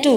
2।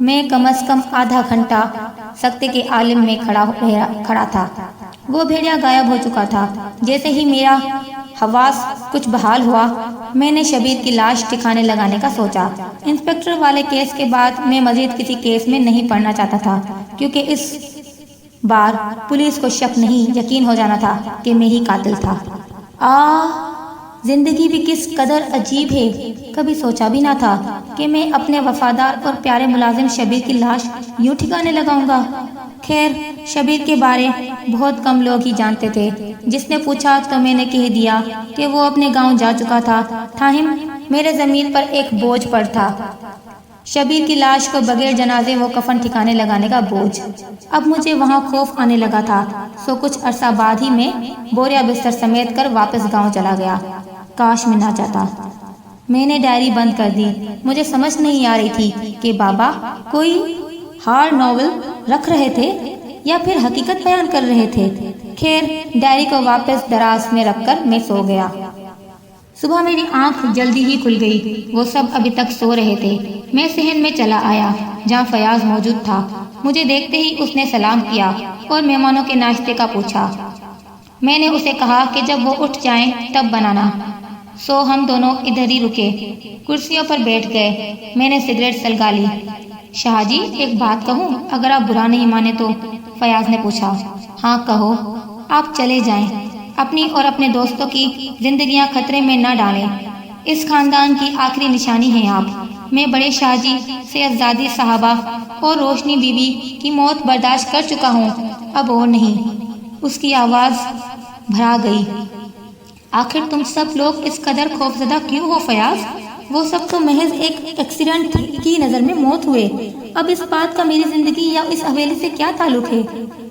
میں کم از کم آدھا گھنٹہ سکتے کے عالم میں کھڑا تھا۔ وہ بھیڑیا غائب ہو چکا تھا۔ جیسے ہی میرا حواس کچھ بحال ہوا، میں نے شبیر کی لاش ٹھکانے لگانے کا سوچا۔ انسپکٹر والے کیس کے بعد میں مزید کسی کیس میں نہیں پڑنا چاہتا تھا، کیونکہ اس بار پولیس کو شک نہیں، یقین ہو جانا تھا کہ میں ہی قاتل تھا۔ زندگی بھی کس قدر عجیب ہے، کبھی سوچا بھی نہ تھا کہ میں اپنے وفادار اور پیارے ملازم شبیر کی لاش یوں ٹھکانے لگاؤں گا۔ خیر، شبیر کے بارے بہت کم لوگ ہی جانتے تھے۔ جس نے پوچھا تو میں نے کہہ دیا کہ وہ اپنے گاؤں جا چکا تھا، تاہم میرے ضمیر پر ایک بوجھ پڑ تھا، شبیر کی لاش کو بغیر جنازے وہ کفن ٹھکانے لگانے کا بوجھ۔ اب مجھے وہاں خوف آنے لگا تھا، سو کچھ عرصہ بعد ہی میں بوریا بستر سمیت کر واپس گاؤں چلا گیا۔ کاش میں نہ جاتا۔ میں نے ڈائری بند کر دی۔ مجھے سمجھ نہیں آ رہی تھی کہ بابا کوئی ہارڈ ناول رکھ رہے تھے یا پھر حقیقت بیان کر رہے تھے۔ خیر، ڈائری کو واپس دراز میں رکھ کر میں سو گیا۔ صبح میری آنکھ جلدی ہی کھل گئی، وہ سب ابھی تک سو رہے تھے۔ میں صحن میں چلا آیا جہاں فیاض موجود تھا۔ مجھے دیکھتے ہی اس نے سلام کیا اور مہمانوں کے ناشتے کا پوچھا۔ میں نے اسے کہا کہ جب وہ اٹھ جائیں تب بنانا، سو ہم دونوں ادھر ہی رکے، کرسیوں پر بیٹھ گئے۔ میں نے سگریٹ سلگا لی۔ شاہ جی، ایک بات کہوں، اگر آپ برا نہیں مانے تو؟ فیاض نے پوچھا۔ ہاں کہو۔ آپ چلے جائیں، اپنی اور اپنے دوستوں کی زندگیاں خطرے میں نہ ڈالیں۔ اس خاندان کی آخری نشانی ہیں آپ۔ میں بڑے شاہ جی، سیدزادی صاحبہ اور روشنی بی بی کی موت برداشت کر چکا ہوں، اب اور نہیں۔ اس کی آواز بھرا گئی۔ آخر تم سب لوگ اس قدر خوفزدہ کیوں ہو فیاض؟ وہ سب تو محض ایک ایکسیڈنٹ کی نظر میں موت ہوئے۔ اب اس بات کا میری زندگی یا اس حویلی سے کیا تعلق ہے؟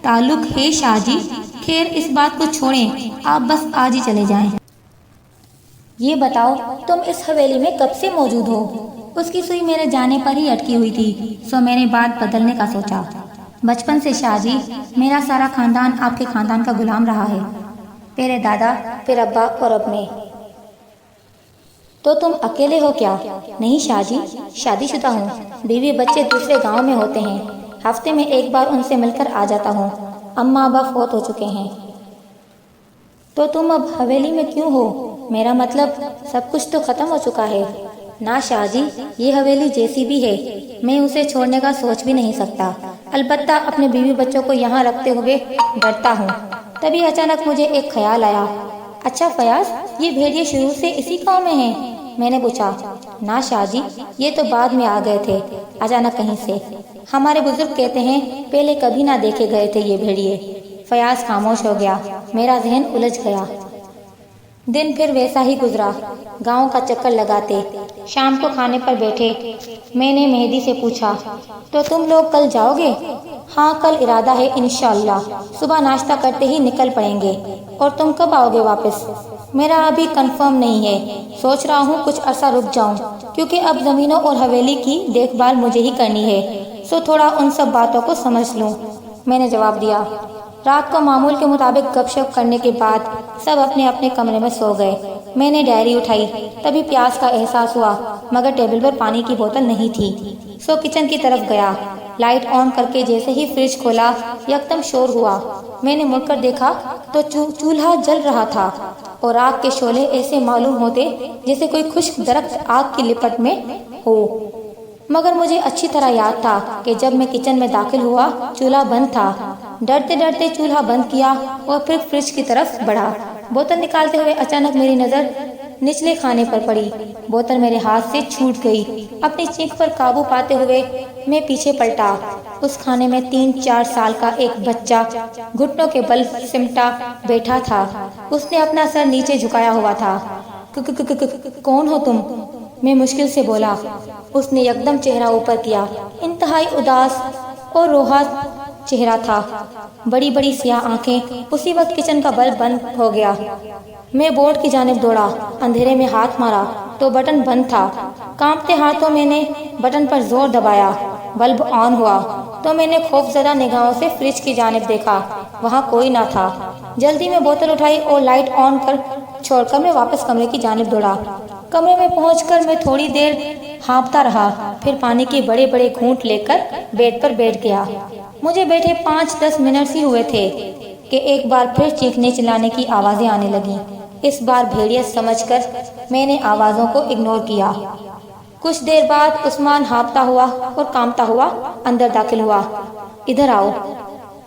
تعلق ہے شاہ جی۔ خیر، اس بات کو چھوڑیں، آپ بس آج ہی چلے جائیں۔ یہ بتاؤ، تم اس حویلی میں کب سے موجود ہو؟ اس کی سوئی میرے جانے پر ہی اٹکی ہوئی تھی، سو میں نے بات بدلنے کا سوچا۔ بچپن سے شاہ جی، میرا سارا خاندان آپ کے خاندان کا غلام رہا ہے، پہلے دادا، پھر ابا اور اب میں۔ تو تم اکیلے ہو کیا؟ نہیں شاہ جی، شادی شدہ ہوں، بیوی بچے دوسرے گاؤں میں ہوتے ہیں، ہفتے میں ایک بار ان سے مل کر آ جاتا ہوں، اماں ابا فوت ہو چکے ہیں۔ تو تم اب حویلی میں کیوں ہو؟ میرا مطلب سب کچھ تو ختم ہو چکا ہے۔ نا شاہ جی، یہ حویلی جیسی بھی ہے، میں اسے چھوڑنے کا سوچ بھی نہیں سکتا، البتہ اپنے بیوی بچوں کو یہاں رکھتے ہوئے ڈرتا ہوں۔ تبھی اچانک مجھے ایک خیال آیا۔ اچھا فیاض، یہ بھیڑیے شروع سے اسی گاؤں میں ہیں؟ میں نے پوچھا۔ نا شاہ جی، یہ تو بعد میں آ گئے تھے، اچانک کہیں سے۔ ہمارے بزرگ کہتے ہیں پہلے کبھی نہ دیکھے گئے تھے یہ بھیڑیے۔ فیاض خاموش ہو گیا، میرا ذہن الجھ گیا۔ دن پھر ویسا ہی گزرا، گاؤں کا چکر لگاتے، شام کو کھانے پر بیٹھے۔ میں نے مہدی سے پوچھا، تو تم لوگ کل جاؤ گے؟ ہاں، کل ارادہ ہے انشاءاللہ، صبح ناشتہ کرتے ہی نکل پڑیں گے۔ اور تم کب آؤ گے واپس؟ میرا ابھی کنفرم نہیں ہے، سوچ رہا ہوں کچھ عرصہ رک جاؤں، کیونکہ اب زمینوں اور حویلی کی دیکھ بھال مجھے ہی کرنی ہے، سو تھوڑا ان سب باتوں کو سمجھ لوں۔ میں نے جواب دیا۔ رات کو معمول کے مطابق گپ شپ کرنے کے بعد سب اپنے اپنے کمرے میں سو گئے۔ میں نے ڈائری اٹھائی، تبھی پیاس کا احساس ہوا، مگر ٹیبل پر پانی کی بوتل نہیں تھی، سو کچن کی طرف گیا۔ لائٹ آن کر کے جیسے ہی فریج کھولا، یکدم شور ہوا۔ میں نے مڑ کر دیکھا تو چولہا جل رہا تھا اور آگ کے شعلے ایسے معلوم ہوتے جیسے کوئی خشک درخت آگ کی لپٹ میں ہو، مگر مجھے اچھی طرح یاد تھا کہ جب میں کچن میں داخل ہوا چولہا بند تھا۔ ڈرتے ڈرتے چولہا بند کیا اور پھر فریج کی طرف بڑھا۔ بوتل نکالتے ہوئے اچانک میری نظر نچلے کھانے پر پڑی۔ بوتل میرے ہاتھ سے چھوٹ گئی۔ اپنی چیخ پر قابو پاتے ہوئے میں پیچھے پلٹا۔ اس کھانے میں 3-4 سال کا ایک بچہ گھٹنوں کے بل سمٹا بیٹھا تھا۔ اس نے اپنا سر نیچے جھکایا ہوا تھا۔ کون ہو تم؟ میں مشکل سے بولا۔ اس نے یکدم چہرہ اوپر کیا۔ انتہائی اداس اور روہا چہرہ تھا، بڑی بڑی سیاہ آنکھیں۔ اسی وقت کچن کا بلب بند ہو گیا۔ میں بورڈ کی جانب دوڑا، اندھیرے میں ہاتھ مارا تو بٹن بند تھا۔ کانپتے ہاتھوں میں نے بٹن پر زور دبایا، بلب آن ہوا تو میں نے خوفزدہ نگاہوں سے فریج کی جانب دیکھا، وہاں کوئی نہ تھا۔ جلدی میں بوتل اٹھائی اور لائٹ آن کر چھوڑ کر میں واپس کمرے کی جانب دوڑا۔ کمرے میں پہنچ کر میں تھوڑی دیر ہانپتا رہا، پھر پانی کے بڑے بڑے گھونٹ لے کر بیڈ پر بیٹھ گیا۔ مجھے بیٹھے 5-10 منٹ ہی ہوئے تھے کہ ایک بار پھر چیخنے چلانے کی آوازیں آنے لگیں۔ اس بار بھیڑیے سمجھ کر میں نے آوازوں کو اگنور کیا۔ کچھ دیر بعد عثمان ہانپتا ہوا اور کانپتا ہوا اندر داخل ہوا۔ ادھر آؤ،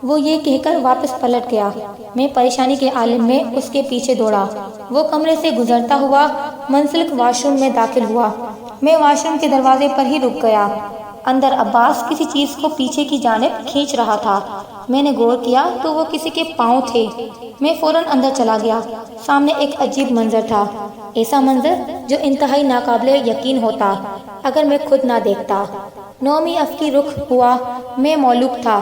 وہ یہ کہہ کر واپس پلٹ گیا۔ میں پریشانی کے عالم میں اس کے پیچھے دوڑا۔ وہ کمرے سے گزرتا ہوا منسلک واش روم میں داخل ہوا۔ میں واش روم کے دروازے پر ہی رک گیا۔ اندر عباس کسی چیز کو پیچھے کی جانب کھینچ رہا تھا۔ میں نے غور کیا تو وہ کسی کے پاؤں تھے۔ میں فوراً اندر چلا گیا۔ سامنے ایک عجیب منظر تھا، ایسا منظر جو انتہائی ناقابل یقین ہوتا اگر میں خود نہ دیکھتا۔ نومی افقی رخ ہوا، میں مولوک تھا۔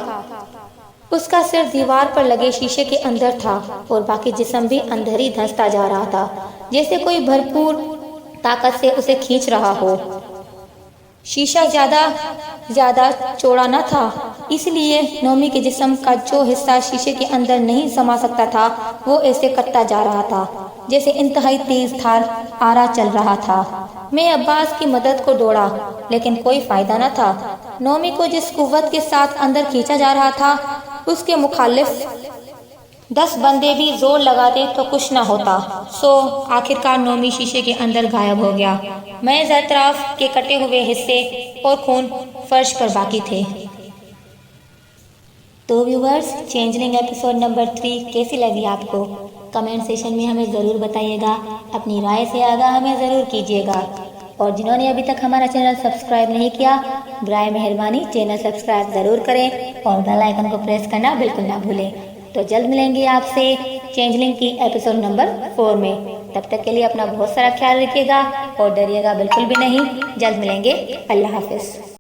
اس کا سر دیوار پر لگے شیشے کے اندر تھا اور باقی جسم بھی اندر ہی دھنستا جا رہا تھا، جیسے کوئی بھرپور طاقت سے اسے کھینچ رہا ہو۔ شیشہ زیادہ چوڑا نہ تھا، اس لیے نومی کے جسم کا جو حصہ شیشے کے اندر نہیں سما سکتا تھا وہ ایسے کٹتا جا رہا تھا جیسے انتہائی تیز دھار آرا چل رہا تھا۔ میں عباس کی مدد کو دوڑا لیکن کوئی فائدہ نہ تھا۔ نومی کو جس قوت کے ساتھ اندر کھینچا جا رہا تھا اس کے مخالف 10 بندے بھی زور لگاتے تو کچھ نہ ہوتا۔ آخرکار نومی شیشے کے اندر غائب ہو گیا۔ میں اطراف کے کٹے ہوئے حصے اور خون فرش پر باقی تھے۔ تو ویورز، چینجلنگ ایپیسوڈ نمبر 3 کیسی لگی آپ کو؟ کمنٹ سیشن میں ہمیں ضرور بتائیے گا، اپنی رائے سے آگاہ ہمیں ضرور کیجیے گا، اور جنہوں نے ابھی تک ہمارا چینل سبسکرائب نہیں کیا برائے مہربانی چینل سبسکرائب ضرور کریں اور بیل آئیکن کو پریس کرنا بالکل نہ بھولیں۔ تو جلد ملیں گے آپ سے چینجلنگ کی ایپیسوڈ نمبر 4 میں۔ تب تک کے لیے اپنا بہت سارا خیال رکھیے گا اور ڈریے گا بالکل بھی نہیں۔ جلد ملیں گے، اللہ حافظ۔